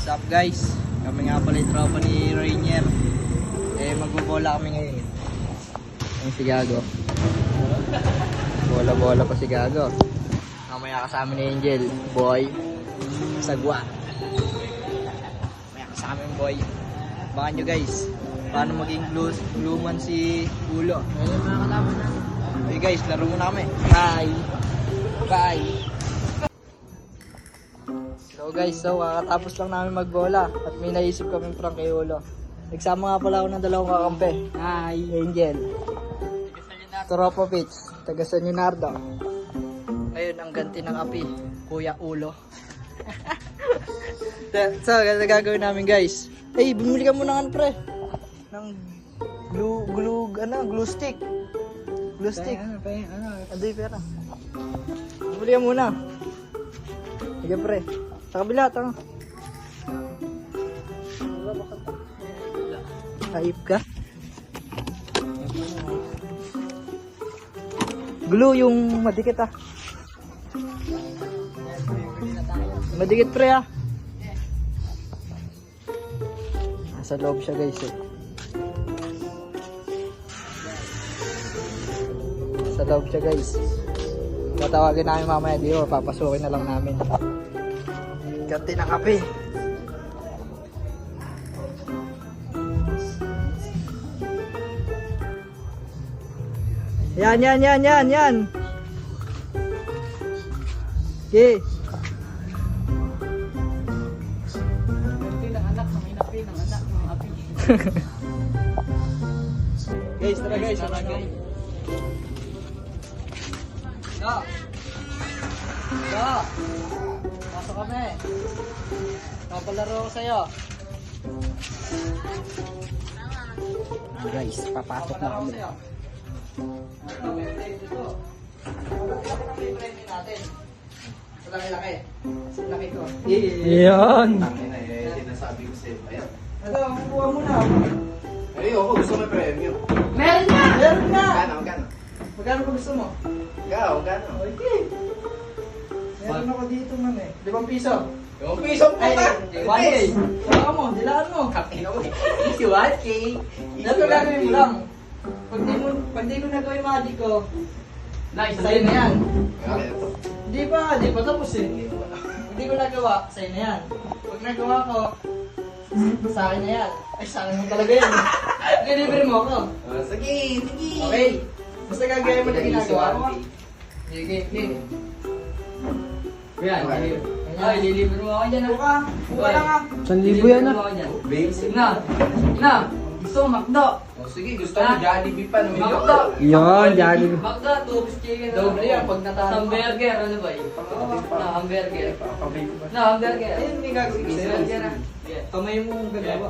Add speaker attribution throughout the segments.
Speaker 1: What's up guys? Kami nga pala yung tropa ni Rainier. Magbobola kami ngayon. Yung si Gago. Bola-bola pa si Gago. Mamaya kasama ni Angel. Boy. Sagwa. Mamaya kasama yung boy. Baka nyo guys. Paano maging gluman si Ulo. Ayun mga kalaban natin. Okay guys, laro muna kami. Bye! Bye! So guys, kakatapos lang namin magbola at may naisip kami prank kay Ulo. Nagsama nga pala ako ng dalawang kakampi. Hi! Angel. Toropovich, taga San Leonardo. Ngayon, ang ganti ng api, Kuya Ulo. So, ganito gagawin namin guys. Hey, bumili ka muna ng pre. Ng glue stick. Glue stick. Ano? Adoy pera. Bumili ka muna. Sige pre. Sa kabila, tanga. Ayip ka. Glue yung madikit ah. Madikit pre ah. Nasa loob siya guys eh. Nasa loob siya guys. Tatawagin namin mamaya dito. Papasukin na lang namin. Ganti ng kape. Yan. Okay. Guys, tara guys. Pasok kami. Papalaro ko sa'yo. Guys, papasok na kami. Laki-laki. Laki ko. Yan.
Speaker 2: Sinasabi ko sa'yo. Ayan.
Speaker 1: Ito, kuha mo na.
Speaker 2: Ay, ako gusto mo premyo.
Speaker 1: Meron na!
Speaker 2: Magkano?
Speaker 1: Magkano ko gusto mo?
Speaker 2: Magkano?
Speaker 1: Okay. Meron ako dito man eh. 5 piso.
Speaker 2: Yung piso mo
Speaker 1: Ay,
Speaker 2: ba?
Speaker 1: 1K. Saka mo, dilaan mo.
Speaker 2: Easy 1K.
Speaker 1: Ito gagawin mo lang. Pag di ko nagawin yung magic ko, nice, sa'yo na yan. Di pa tapos eh. Hindi ko nagawa, sa'yo na yan. Pag nagawa ko, sa akin na yan. Ay, sa akin mo talaga yan. Delivery mo ako.
Speaker 2: Sige.
Speaker 1: Okay. Basta gagawin mo na ginagawa ko. Sige. Yan, ay, delivery mo ako dyan. Buka lang ah.
Speaker 3: 1,000 yan ah.
Speaker 2: Basic.
Speaker 1: Na. Gusto mo, Macdo.
Speaker 2: Sige, gusto mo Jollibee pa.
Speaker 1: Macdo.
Speaker 3: Yan, Jollibee.
Speaker 1: Macdo, 2 piece chicken. Dobre yan, pag natalo. Hamburger, ano ba yun? Hamburger. Hamburger. Ayun, may gagawin ko sa'yo. Kamay mo ang gagawa.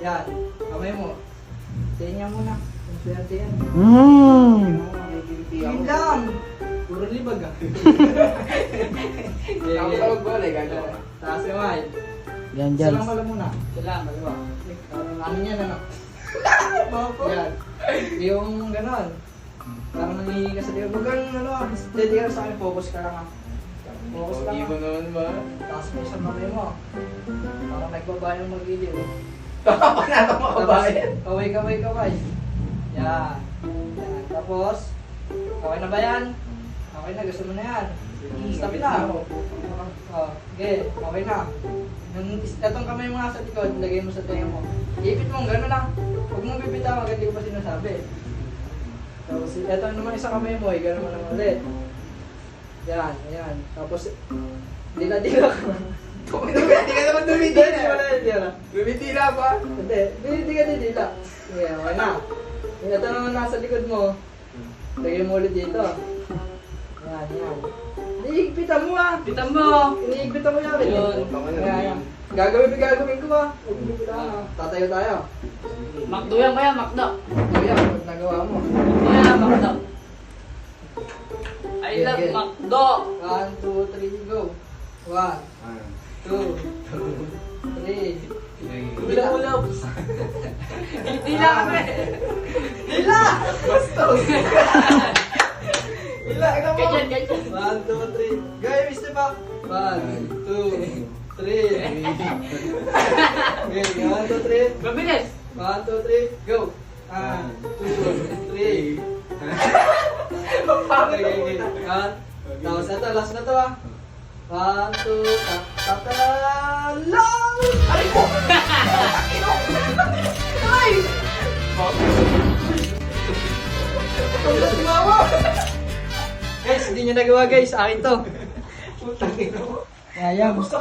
Speaker 1: Yan, kamay mo. Tingnan mo na. Swerte yan. Yun lang. Puro libag ah.
Speaker 2: Ang tawag bola, gagawa.
Speaker 1: Taas kamay.
Speaker 3: Yan,
Speaker 1: Isa lang pala muna. Isa lang, dalawa. Ano yan, ano? Yan. Yung ganon. Parang nangihingi ka sa liwa. Huwag kang ano, steady ka sa akin, focus ka lang ah. Focus lang
Speaker 2: Hindi mo naman ba?
Speaker 1: Taas mo isang kamay mo. Parang nagbabae ng mag-iliw.
Speaker 2: Tapos na ito makabayan.
Speaker 1: Kaway. Yan. Tapos, okay na ba yan? Okay na, gusto mo na yan. Stop na. Okay, okay na. Itong kamay mo nga sa likod, lagay mo sa tenga mo. Ipit mo, gano'n lang. Huwag mong bibitawan, hindi ko pa sinasabi. Tapos, ito naman isang kamay mo, gano'n mo lang ulit. Yan. Tapos, dila-dila ka.
Speaker 2: Hindi ka naman tumitira.
Speaker 1: Hindi.
Speaker 2: Tumitira ba?
Speaker 1: Hindi ka dila. Sige, okay na. Ito naman nasa likod mo. Lagay mo ulit dito. Yan. Iniigpitan mo ah!
Speaker 4: Pitan mo!
Speaker 1: Iniigpitan mo yan.
Speaker 4: Yun.
Speaker 1: Yan. Gagawin ko ah. Huwag mo bibitawan ah. Tatayo tayo.
Speaker 4: Makdo yan kaya, makdo.
Speaker 1: Kuya, pag nagawa mo.
Speaker 4: Makdo yan, makdo. I love
Speaker 1: Okay.
Speaker 4: makdo.
Speaker 1: 1, 2, 3, go. 1, 2, 3.
Speaker 4: Ulap-ulap. Dila kami.
Speaker 1: Dila! Bastos! Dila, ikaw mo!
Speaker 4: Ganyan.
Speaker 1: 1, 2, 3. Go, Mr. Pak! 1, 2, 3. Okay, 1, 2, 3.
Speaker 4: Mabilis.
Speaker 1: 1, 2, 3, go! 1, 2, 3. Okay. Tapos ito, last na to ah. 1, 2, tatalong! Ay ko! Ay! Guys, hindi nyo nagawa guys. Akin to.
Speaker 2: Putang ina mo.
Speaker 3: Kaya, gusto